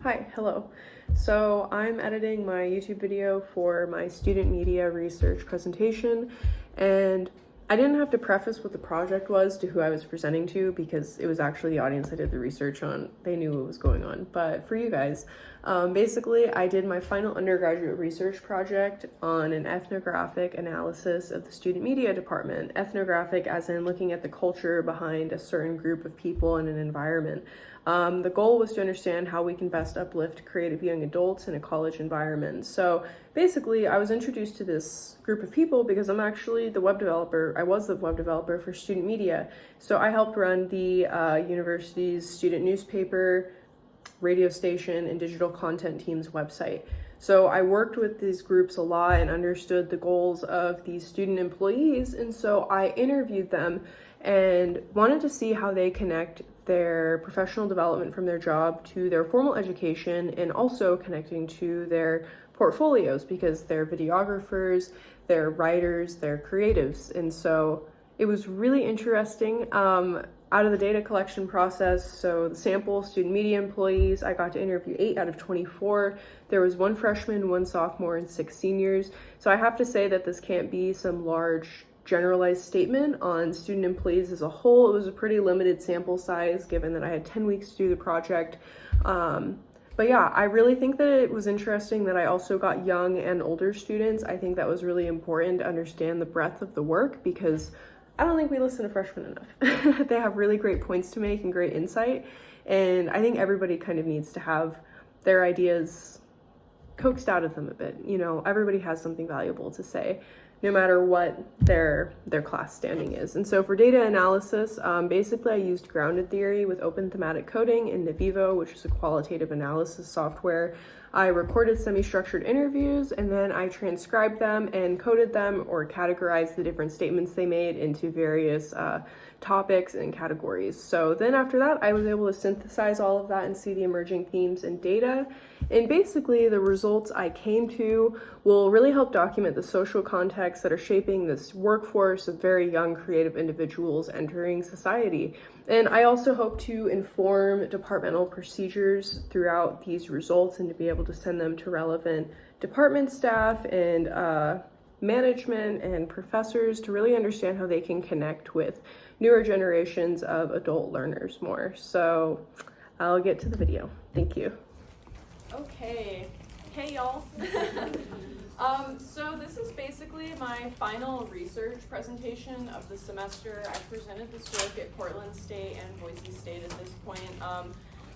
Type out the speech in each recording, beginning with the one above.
Hi, hello. So I'm editing my YouTube video for my student media research presentation, and I didn't have to preface what the project was to who I was presenting to because it was actually the audience I did the research on. They knew what was going on. But for you guys, basically I did my final undergraduate research project on an ethnographic analysis of the student media department. Ethnographic as in looking at the culture behind a certain group of people in an environment. The goal was to understand how we can best uplift creative young adults in a college environment. So basically, I was introduced to this group of people because I'm actually the web developer. I was the web developer for student media. So I helped run the university's student newspaper, radio station, and digital content team's website. So I worked with these groups a lot and understood the goals of these student employees. And so I interviewed them and wanted to see how they connect their professional development from their job to their formal education and also connecting to their portfolios because they're videographers, they're writers, they're creatives. And so it was really interesting. Out of the data collection process, so the sample student media employees, I got to interview 8 out of 24. There was 1 freshman, 1 sophomore, and 6 seniors. So I have to say that this can't be some large generalized statement on student employees as a whole. It was a pretty limited sample size given that I had 10 weeks to do the project. But yeah, I really think that it was interesting that I also got young and older students. I think that was really important to understand the breadth of the work because I don't think we listen to freshmen enough. They have really great points to make and great insight. And I think everybody kind of needs to have their ideas coaxed out of them a bit. You know, everybody has something valuable to say, no matter what their class standing is. And so for data analysis, basically I used grounded theory with open thematic coding in Navivo, which is a qualitative analysis software. I recorded semi-structured interviews and then I transcribed them and coded them or categorized the different statements they made into various topics and categories. So then after that, I was able to synthesize all of that and see the emerging themes and data. And basically the results I came to will really help document the social contexts that are shaping this workforce of very young creative individuals entering society. And I also hope to inform departmental procedures throughout these results and to be able to send them to relevant department staff and management and professors to really understand how they can connect with newer generations of adult learners more. So I'll get to the video. Thank you. Okay, hey y'all. So this is basically my final research presentation of the semester. I presented this work at Portland State and Boise State at this point.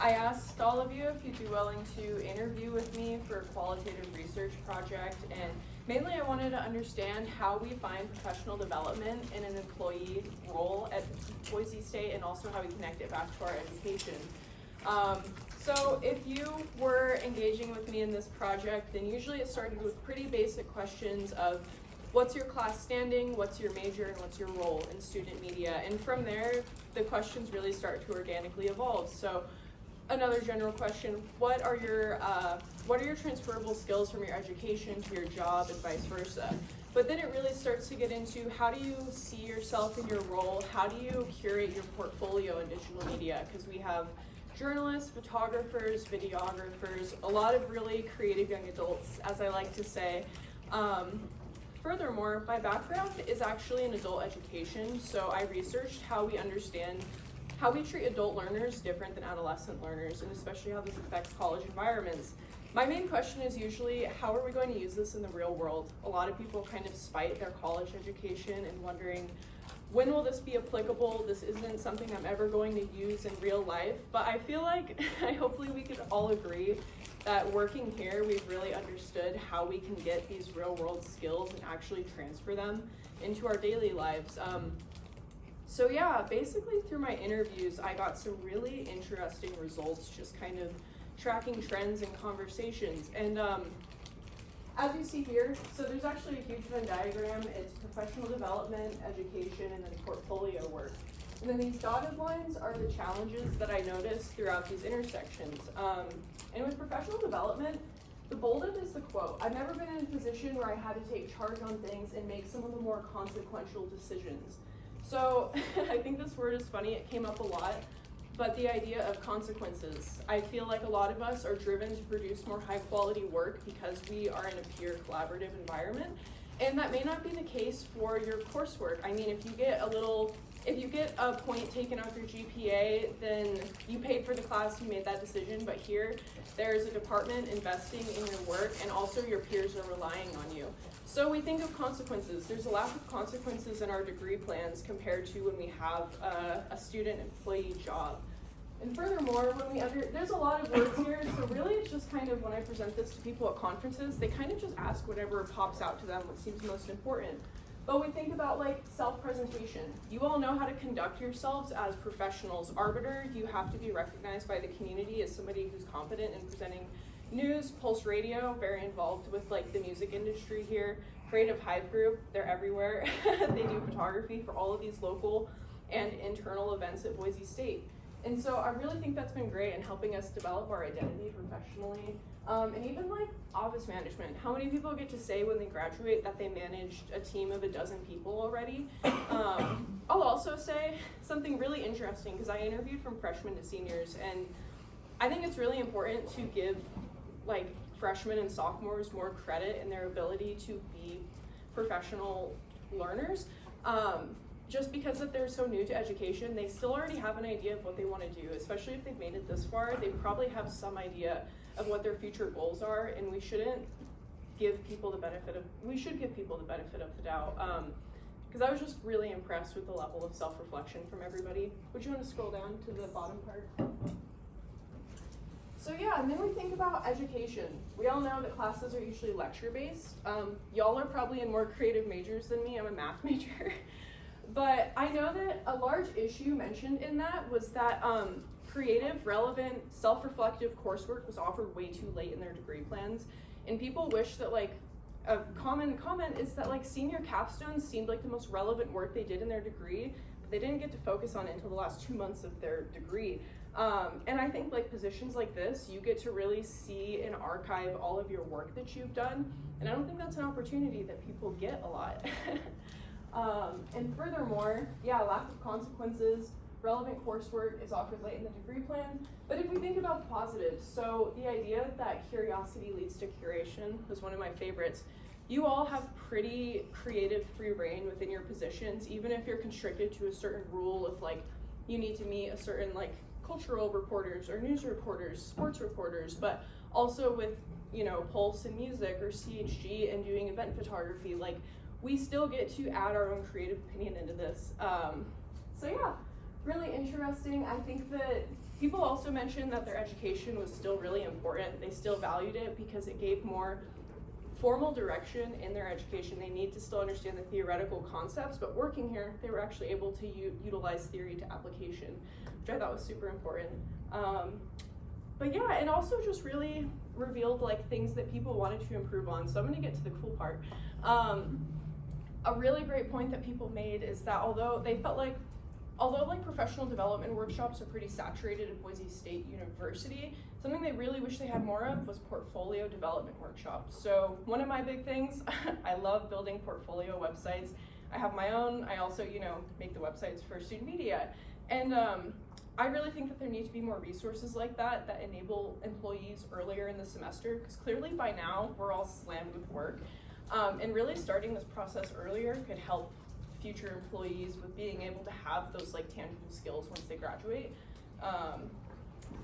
I asked all of you if you'd be willing to interview with me for a qualitative research project, and mainly I wanted to understand how we find professional development in an employee role at Boise State and also how we connect it back to our education. So if you were engaging with me in this project, then usually it started with pretty basic questions of what's your class standing, what's your major, and what's your role in student media. And from there, the questions really start to organically evolve. So another general question, what are your transferable skills from your education to your job and vice versa? But then it really starts to get into how do you see yourself in your role? How do you curate your portfolio in digital media? Because we have journalists, photographers, videographers, a lot of really creative young adults, as I like to say. Furthermore, my background is actually in adult education, so I researched how we understand how we treat adult learners different than adolescent learners, and especially how this affects college environments. My main question is usually, how are we going to use this in the real world? A lot of people kind of spite their college education and wondering, when will this be applicable? This isn't something I'm ever going to use in real life, but I feel like hopefully we could all agree that working here, we've really understood how we can get these real world skills and actually transfer them into our daily lives. So yeah, basically through my interviews, I got some really interesting results, just kind of tracking trends and conversations. And as you see here, so there's actually a huge Venn diagram. It's professional development, education, and then portfolio work. And then these dotted lines are the challenges that I noticed throughout these intersections. And with professional development, the bolded is the quote. I've never been in a position where I had to take charge on things and make some of the more consequential decisions. So I think this word is funny, it came up a lot. but the idea of consequences. I feel like a lot of us are driven to produce more high quality work because we are in a peer collaborative environment. And that may not be the case for your coursework. I mean, if you get a point taken off your GPA, then you paid for the class, you made that decision, but here, there's a department investing in your work, and also your peers are relying on you. So we think of consequences. There's a lack of consequences in our degree plans compared to when we have a student-employee job. And furthermore, there's a lot of words here, so really it's just kind of when I present this to people at conferences, they kind of just ask whatever pops out to them, what seems most important. But we think about like self-presentation. You all know how to conduct yourselves as professionals. Arbiter, you have to be recognized by the community as somebody who's competent in presenting news. Pulse Radio, very involved with like the music industry here. Creative Hive Group, they're everywhere. They do photography for all of these local and internal events at Boise State. And so I really think that's been great in helping us develop our identity professionally. And even like office management. How many people get to say when they graduate that they managed a team of 12 people already? I'll also say something really interesting because I interviewed from freshmen to seniors, and I think it's really important to give like freshmen and sophomores more credit in their ability to be professional learners. Just because that they're so new to education, they still already have an idea of what they want to do, especially if they've made it this far. They probably have some idea of what their future goals are, and we should give people the benefit of the doubt. Because I was just really impressed with the level of self-reflection from everybody. Would you want to scroll down to the bottom part? So yeah, and then we think about education. We all know that classes are usually lecture-based. Y'all are probably in more creative majors than me. I'm a math major. But I know that a large issue mentioned in that was that creative, relevant, self-reflective coursework was offered way too late in their degree plans. And people wish that like, a common comment is that like senior capstones seemed like the most relevant work they did in their degree, but they didn't get to focus on it until the last 2 months of their degree. And I think like positions like this, you get to really see and archive all of your work that you've done. And I don't think that's an opportunity that people get a lot. And furthermore, yeah, lack of consequences, relevant coursework is offered late in the degree plan. But if we think about the positives, so the idea that curiosity leads to curation was one of my favorites. You all have pretty creative free reign within your positions, even if you're constricted to a certain rule of like, you need to meet a certain like cultural reporters or news reporters, sports reporters, but also with, you know, Pulse and music or CHG and doing event photography, like we still get to add our own creative opinion into this. So yeah, really interesting. I think that people also mentioned that their education was still really important. They still valued it because it gave more formal direction in their education. They need to still understand the theoretical concepts, but working here, they were actually able to utilize theory to application, which I thought was super important. But yeah, and also just really revealed like things that people wanted to improve on. So I'm gonna get to the cool part. A really great point that people made is that although professional development workshops are pretty saturated at Boise State University, something they really wish they had more of was portfolio development workshops. So one of my big things, I love building portfolio websites. I have my own. I also, make the websites for student media. And I really think that there need to be more resources like that that enable employees earlier in the semester, because clearly by now we're all slammed with work. And really starting this process earlier could help future employees with being able to have those like tangible skills once they graduate.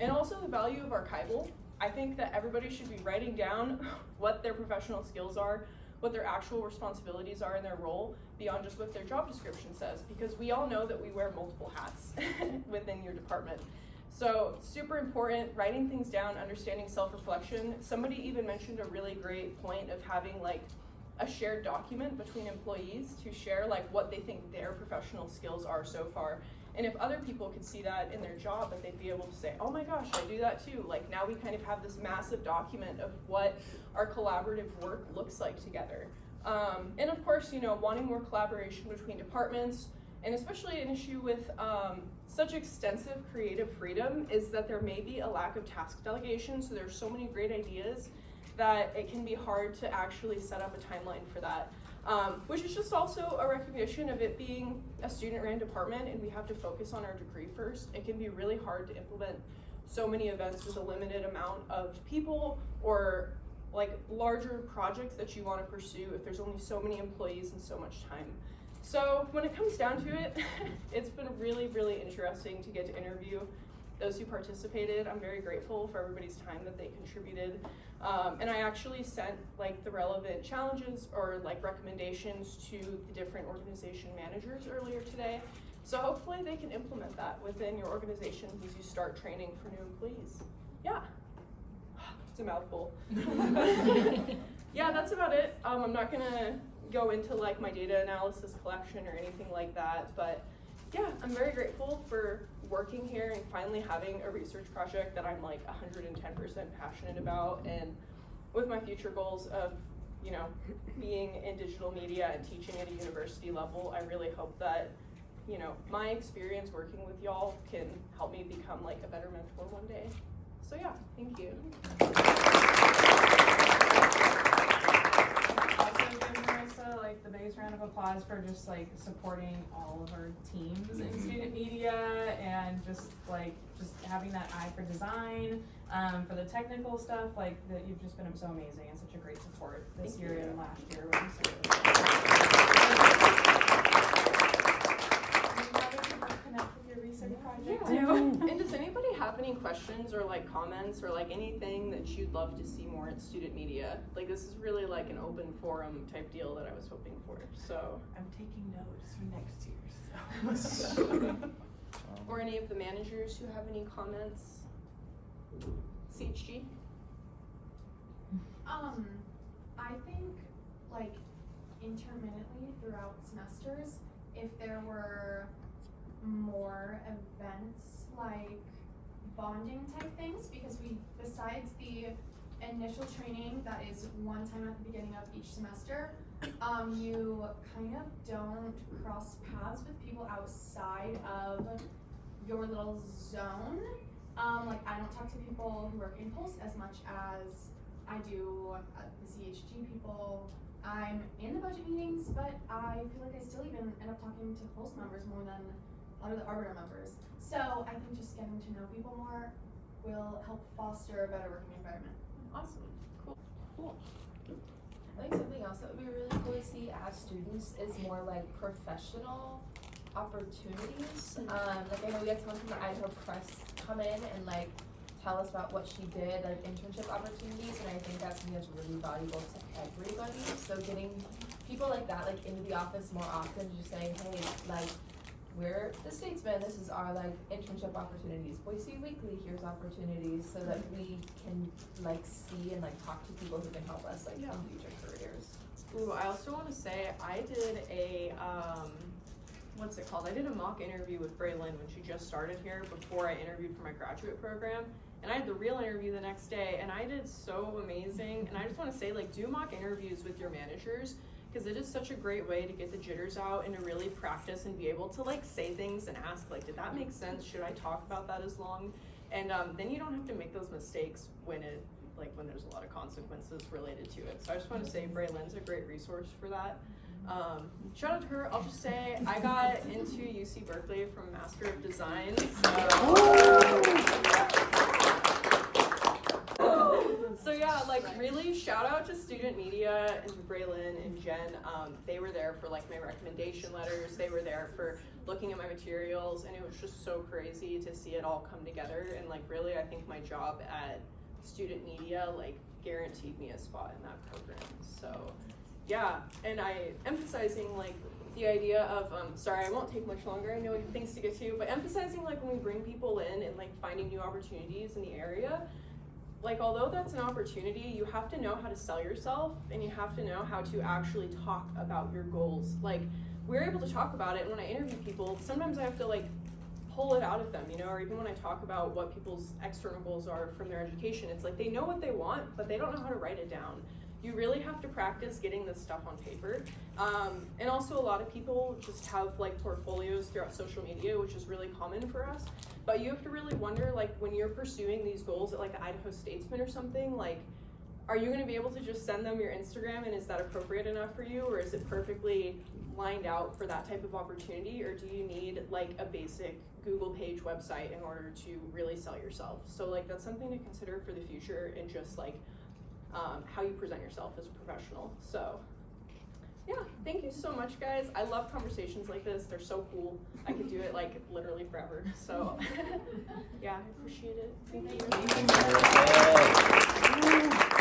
And also the value of archival. I think that everybody should be writing down what their professional skills are, what their actual responsibilities are in their role beyond just what their job description says, because we all know that we wear multiple hats within your department. So super important, writing things down, understanding self-reflection. Somebody even mentioned a really great point of having like a shared document between employees to share like what they think their professional skills are so far. And if other people could see that in their job, that they'd be able to say, oh my gosh, I do that too. Like now we kind of have this massive document of what our collaborative work looks like together. And of course, wanting more collaboration between departments, and especially an issue with such extensive creative freedom is that there may be a lack of task delegation. So there's so many great ideas that it can be hard to actually set up a timeline for that. which is just also a recognition of it being a student-ran department and we have to focus on our degree first. It can be really hard to implement so many events with a limited amount of people or like larger projects that you want to pursue if there's only so many employees and so much time. So when it comes down to it, it's been really, really interesting to get to interview those who participated. I'm very grateful for everybody's time that they contributed. And I actually sent like the relevant challenges or like recommendations to the different organization managers earlier today. So hopefully they can implement that within your organizations as you start training for new employees. Yeah, it's a mouthful. Yeah, that's about it. I'm not gonna go into like my data analysis collection or anything like that, but yeah, I'm very grateful for working here and finally having a research project that I'm like 110% passionate about, and with my future goals of, you know, being in digital media and teaching at a university level, I really hope that, you know, my experience working with y'all can help me become like a better mentor one day. So yeah, thank you. Like the biggest round of applause for just like supporting all of our teams in student media and just having that eye for design, for the technical stuff, like that you've just been so amazing and such a great support this year and last year when we started. Connect with your research project too. And does anybody have any questions or like comments or like anything that you'd love to see more in student media? Like this is really like an open forum type deal that I was hoping for. So I'm taking notes for next year. So. Or any of the managers who have any comments? CHG? I think like intermittently throughout semesters, if there were more events like bonding type things, because we, besides the initial training that is one time at the beginning of each semester, you kind of don't cross paths with people outside of your little zone. Like I don't talk to people who work in Pulse as much as I do the CHG people. I'm in the budget meetings, but I feel like I still even end up talking to Pulse members more than a lot of the Arbiter members. So I think just getting to know people more will help foster a better working environment. Awesome. Cool. I think something else that would be really cool to see as students is more like professional opportunities. Like I know we had someone from the Idaho Press come in and like tell us about what she did, like internship opportunities, and I think that's something that's really valuable to everybody. So getting people like that like into the office more often, just saying, hey, like we're the Statesman, this is our like internship opportunities. Boise Weekly, here's opportunities, so that we can like see and like talk to people who can help us like in future careers. Ooh, I also want to say I did a what's it called? I did a mock interview with Braylon when she just started here before I interviewed for my graduate program. And I had the real interview the next day and I did so amazing. And I just want to say, like, do mock interviews with your managers, because it is such a great way to get the jitters out and to really practice and be able to like say things and ask like, did that make sense? Should I talk about that as long? And then you don't have to make those mistakes when when there's a lot of consequences related to it. So I just want to say Braylon's a great resource for that. Shout out to her. I'll just say I got into UC Berkeley from Master of Design. So yeah, like really shout out to student media and Braylon and Jen. They were there for like my recommendation letters. They were there for looking at my materials, and it was just so crazy to see it all come together. And like really, I think my job at student media like guaranteed me a spot in that program. So yeah, and I emphasizing like the idea of sorry, I won't take much longer, I know we have things to get to, but emphasizing like when we bring people in and like finding new opportunities in the area, like although that's an opportunity, you have to know how to sell yourself and you have to know how to actually talk about your goals. Like we're able to talk about it, and when I interview people, sometimes I have to like pull it out of them, you know, or even when I talk about what people's external goals are from their education, it's like they know what they want, but they don't know how to write it down. You really have to practice getting this stuff on paper. And also a lot of people just have like portfolios throughout social media, which is really common for us. But you have to really wonder, like when you're pursuing these goals at like the Idaho Statesman or something, like are you going to be able to just send them your Instagram, and is that appropriate enough for you, or is it perfectly lined out for that type of opportunity, or do you need like a basic Google page website in order to really sell yourself? So like that's something to consider for the future, and just like how you present yourself as a professional. So yeah, thank you so much, guys. I love conversations like this. They're so cool. I could do it like literally forever. So yeah, I appreciate it. Thank you.